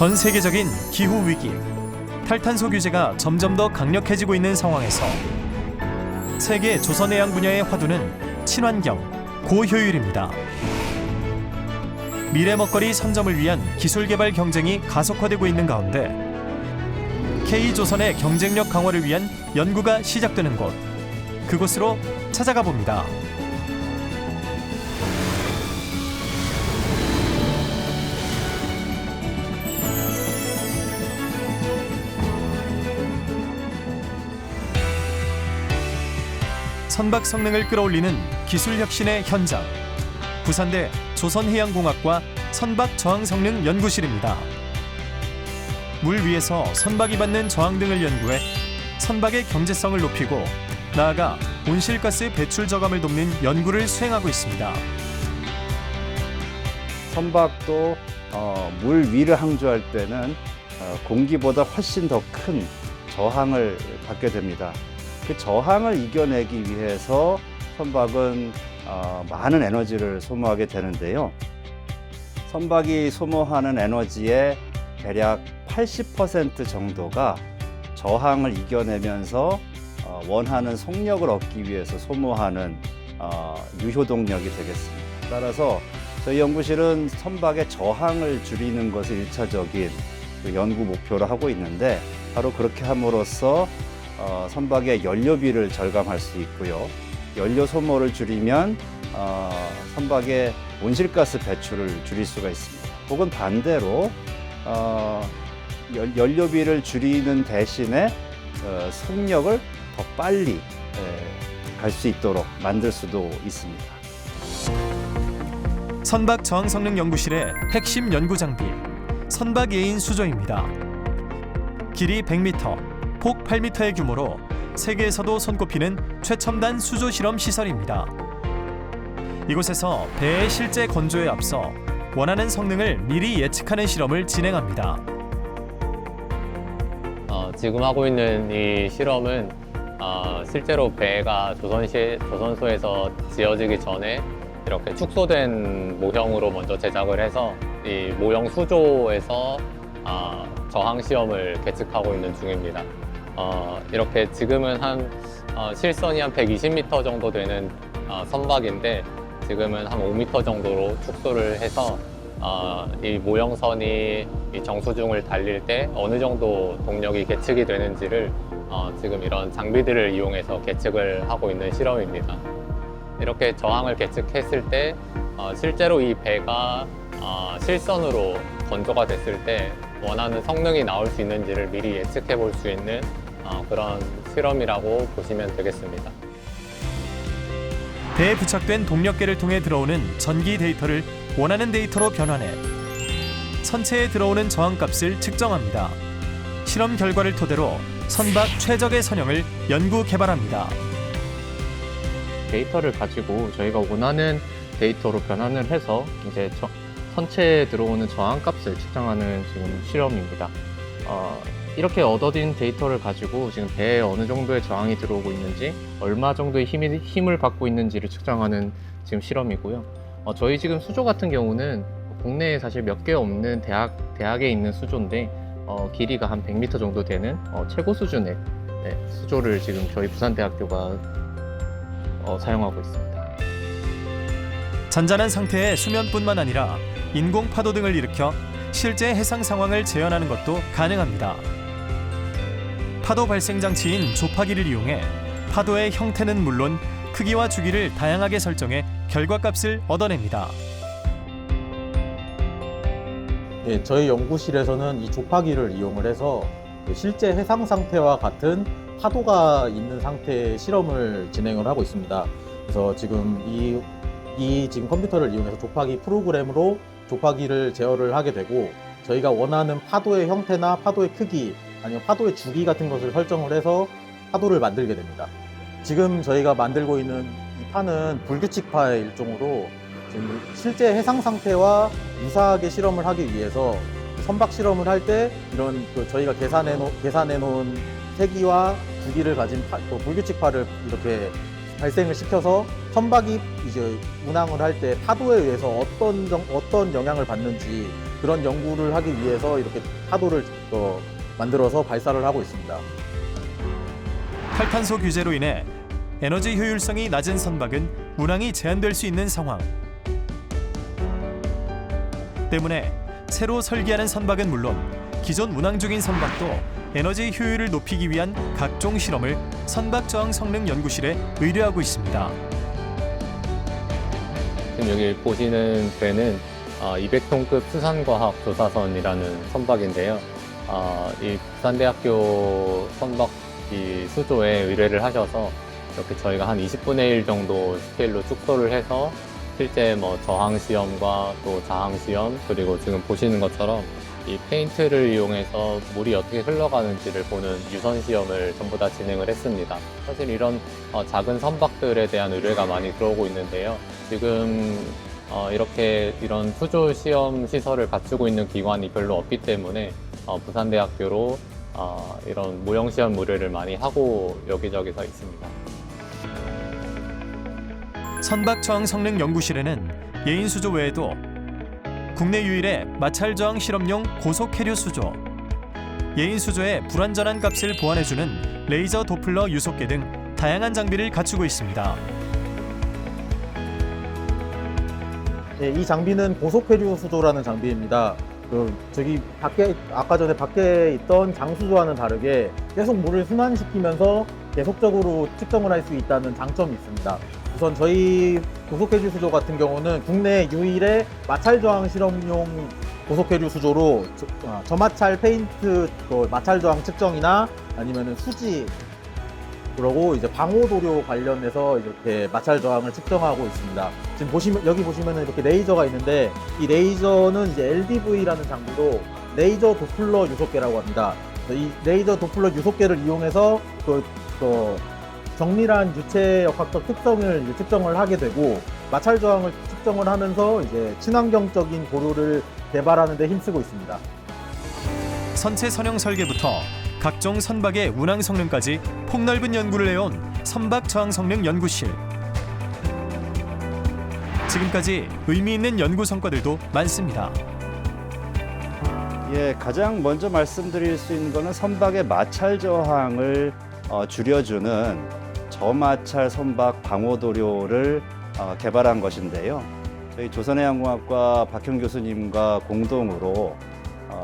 전 세계적인 기후 위기, 탈탄소 규제가 점점 더 강력해지고 있는 상황에서 세계 조선해양 분야의 화두는 친환경, 고효율입니다. 미래 먹거리 선점을 위한 기술 개발 경쟁이 가속화되고 있는 가운데 K조선의 경쟁력 강화를 위한 연구가 시작되는 곳, 그곳으로 찾아가 봅니다. 선박 성능을 끌어올리는 기술 혁신의 현장, 부산대 조선해양공학과 선박 저항 성능 연구실입니다. 물 위에서 선박이 받는 저항 등을 연구해 선박의 경제성을 높이고 나아가 온실가스 배출 저감을 돕는 연구를 수행하고 있습니다. 선박도 물 위를 항주할 때는 공기보다 훨씬 더 큰 저항을 받게 됩니다. 그 저항을 이겨내기 위해서 선박은 많은 에너지를 소모하게 되는데요. 선박이 소모하는 에너지의 대략 80% 정도가 저항을 이겨내면서 원하는 속력을 얻기 위해서 소모하는 유효동력이 되겠습니다. 따라서 저희 연구실은 선박의 저항을 줄이는 것을 1차적인 연구 목표로 하고 있는데, 바로 그렇게 함으로써 선박의 연료비를 절감할 수 있고요. 연료 소모를 줄이면 선박의 온실가스 배출을 줄일 수가 있습니다. 혹은 반대로 연료비를 줄이는 대신에 속력을 더 빨리 갈 수 있도록 만들 수도 있습니다. 선박 저항 성능 연구실의 핵심 연구 장비, 선박 예인 수조입니다. 길이 100m, 폭 8m의 규모로 세계에서도 손꼽히는 최첨단 수조 실험 시설입니다. 이곳에서 배의 실제 건조에 앞서 원하는 성능을 미리 예측하는 실험을 진행합니다. 지금 하고 있는 이 실험은 실제로 배가 조선소에서 지어지기 전에 이렇게 축소된 모형으로 먼저 제작을 해서 이 모형 수조에서 저항 시험을 계측하고 있는 중입니다. 이렇게 지금은 실선이 한 120m 정도 되는 선박인데, 지금은 한 5m 정도로 축소를 해서 이 모형선이 이 정수중을 달릴 때 어느 정도 동력이 계측이 되는지를 지금 이런 장비들을 이용해서 계측을 하고 있는 실험입니다. 이렇게 저항을 계측했을 때 실제로 이 배가 실선으로 건조가 됐을 때 원하는 성능이 나올 수 있는지를 미리 예측해 볼 수 있는 그런 실험이라고 보시면 되겠습니다. 배에 부착된 동력계를 통해 들어오는 전기 데이터를 원하는 데이터로 변환해 선체에 들어오는 저항값을 측정합니다. 실험 결과를 토대로 선박 최적의 선형을 연구 개발합니다. 데이터를 가지고 저희가 원하는 데이터로 변환을 해서 이제 선체에 들어오는 저항값을 측정하는 지금 실험입니다. 이렇게 얻어진 데이터를 가지고 지금 배에 어느 정도의 저항이 들어오고 있는지, 얼마 정도의 힘을 받고 있는지를 측정하는 지금 실험이고요. 저희 지금 수조 같은 경우는 국내에 사실 몇 개 없는 대학에 있는 수조인데, 길이가 한 100m 정도 되는 최고 수준의 수조를 지금 저희 부산대학교가 사용하고 있습니다. 잔잔한 상태의 수면뿐만 아니라 인공 파도 등을 일으켜 실제 해상 상황을 재현하는 것도 가능합니다. 파도 발생 장치인 조파기를 이용해 파도의 형태는 물론 크기와 주기를 다양하게 설정해 결과값을 얻어냅니다. 네, 저희 연구실에서는 이 조파기를 이용을 해서 실제 해상 상태와 같은 파도가 있는 상태의 실험을 진행을 하고 있습니다. 그래서 지금 이 지금 컴퓨터를 이용해서 조파기 프로그램으로 조파기를 제어를 하게 되고, 저희가 원하는 파도의 형태나 파도의 크기, 아니면 파도의 주기 같은 것을 설정을 해서 파도를 만들게 됩니다. 지금 저희가 만들고 있는 이 파는 불규칙파의 일종으로 지금 실제 해상 상태와 유사하게 실험을 하기 위해서 선박 실험을 할 때 이런 저희가 계산해 놓은 세기와 주기를 가진 불규칙파를 이렇게 발생을 시켜서 선박이 이제 운항을 할 때 파도에 의해서 어떤 영향을 받는지 그런 연구를 하기 위해서 이렇게 파도를 만들어서 발사를 하고 있습니다. 탈탄소 규제로 인해 에너지 효율성이 낮은 선박은 운항이 제한될 수 있는 상황. 때문에 새로 설계하는 선박은 물론 기존 운항 중인 선박도 에너지 효율을 높이기 위한 각종 실험을 선박저항성능연구실에 의뢰하고 있습니다. 지금 여기 보시는 배는 200톤급 수산과학 조사선이라는 선박인데요. 이 부산대학교 선박 이 수조에 의뢰를 하셔서 이렇게 저희가 한 20분의 1 정도 스케일로 축소를 해서 실제 뭐 저항 시험과 또 자항 시험, 그리고 지금 보시는 것처럼 이 페인트를 이용해서 물이 어떻게 흘러가는지를 보는 유선 시험을 전부 다 진행을 했습니다. 사실 이런 작은 선박들에 대한 의뢰가 많이 들어오고 있는데요. 지금 이런 수조 시험 시설을 갖추고 있는 기관이 별로 없기 때문에 부산대학교로 이런 모형 시험 의뢰를 많이 하고 여기저기서 있습니다. 선박저항성능연구실에는 예인 수조 외에도 국내 유일의 마찰 저항 실험용 고속 해류 수조, 예인 수조의 불완전한 값을 보완해주는 레이저 도플러 유속계 등 다양한 장비를 갖추고 있습니다. 네, 이 장비는 고속회류 수조라는 장비입니다. 저기 아까 전에 밖에 있던 장수조와는 다르게 계속 물을 순환시키면서 계속적으로 측정을 할 수 있다는 장점이 있습니다. 우선 저희 고속회류 수조 같은 경우는 국내 유일의 마찰 저항 실험용 고속회류 수조로 저마찰 페인트 마찰 저항 측정이나 아니면은 수지, 그러고 이제 방호도료 관련해서 이렇게 마찰 저항을 측정하고 있습니다. 지금 여기 보시면은 이렇게 레이저가 있는데, 이 레이저는 이제 LDV라는 장비로 레이저 도플러 유속계라고 합니다. 이 레이저 도플러 유속계를 이용해서 정밀한 유체역학적 특성을 이제 측정을 하게 되고, 마찰 저항을 측정을 하면서 이제 친환경적인 도료를 개발하는 데 힘쓰고 있습니다. 선체 선형 설계부터 각종 선박의 운항 성능까지 폭넓은 연구를 해온 선박저항성능연구실. 지금까지 의미 있는 연구 성과들도 많습니다. 예, 가장 먼저 말씀드릴 수 있는 것은 선박의 마찰 저항을 줄여주는 저마찰 선박 방호도료를 개발한 것인데요. 저희 조선해양공학과 박형 교수님과 공동으로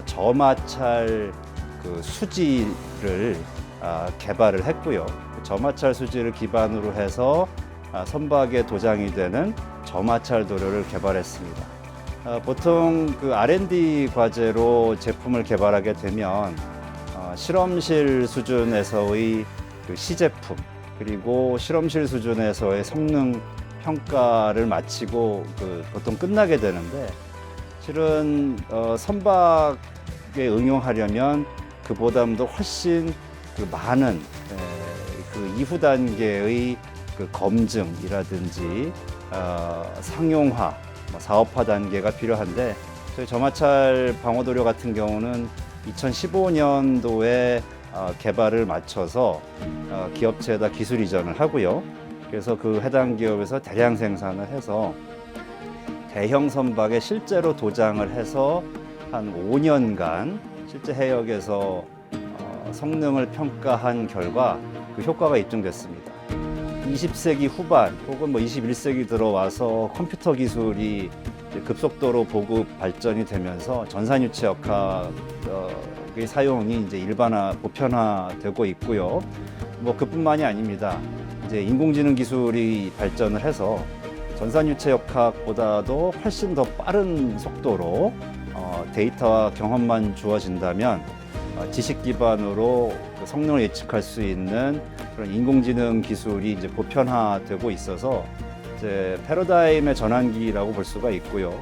저마찰 수지를 개발을 했고요. 저마찰 수지를 기반으로 해서 선박에 도장이 되는 저마찰 도료를 개발했습니다. 보통 R&D 과제로 제품을 개발하게 되면 실험실 수준에서의 시제품, 그리고 실험실 수준에서의 성능 평가를 마치고 보통 끝나게 되는데, 실은 선박에 응용하려면 그보다도 훨씬 많은 이후 단계의 검증이라든지 상용화, 사업화 단계가 필요한데, 저희 저마찰 방호도료 같은 경우는 2015년도에 개발을 마쳐서 기업체에다 기술 이전을 하고요. 그래서 그 해당 기업에서 대량 생산을 해서 대형 선박에 실제로 도장을 해서 한 5년간 실제 해역에서 성능을 평가한 결과 그 효과가 입증됐습니다. 20세기 후반 혹은 21세기 들어와서 컴퓨터 기술이 급속도로 보급 발전이 되면서 전산유체역학의 사용이 이제 보편화되고 있고요. 그뿐만이 아닙니다. 이제 인공지능 기술이 발전을 해서 전산유체역학보다도 훨씬 더 빠른 속도로 데이터와 경험만 주어진다면 지식 기반으로 성능을 예측할 수 있는 그런 인공지능 기술이 이제 보편화되고 있어서 이제 패러다임의 전환기라고 볼 수가 있고요.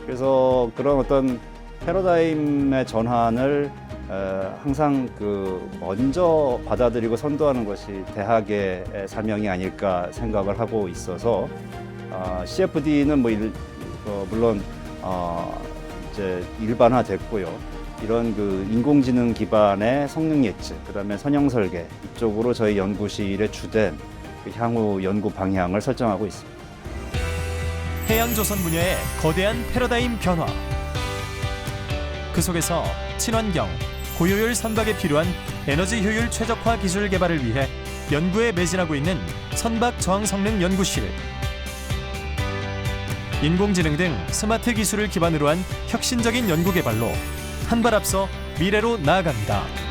그래서 그런 어떤 패러다임의 전환을 항상 먼저 받아들이고 선도하는 것이 대학의 사명이 아닐까 생각을 하고 있어서 CFD는 물론 이제 일반화됐고요. 이런 인공지능 기반의 성능 예측, 그다음에 선형 설계 이쪽으로 저희 연구실의 주된 향후 연구 방향을 설정하고 있습니다. 해양조선 분야의 거대한 패러다임 변화. 그 속에서 친환경, 고효율 선박에 필요한 에너지 효율 최적화 기술 개발을 위해 연구에 매진하고 있는 선박 저항 성능 연구실. 인공지능 등 스마트 기술을 기반으로 한 혁신적인 연구 개발로 한 발 앞서 미래로 나아갑니다.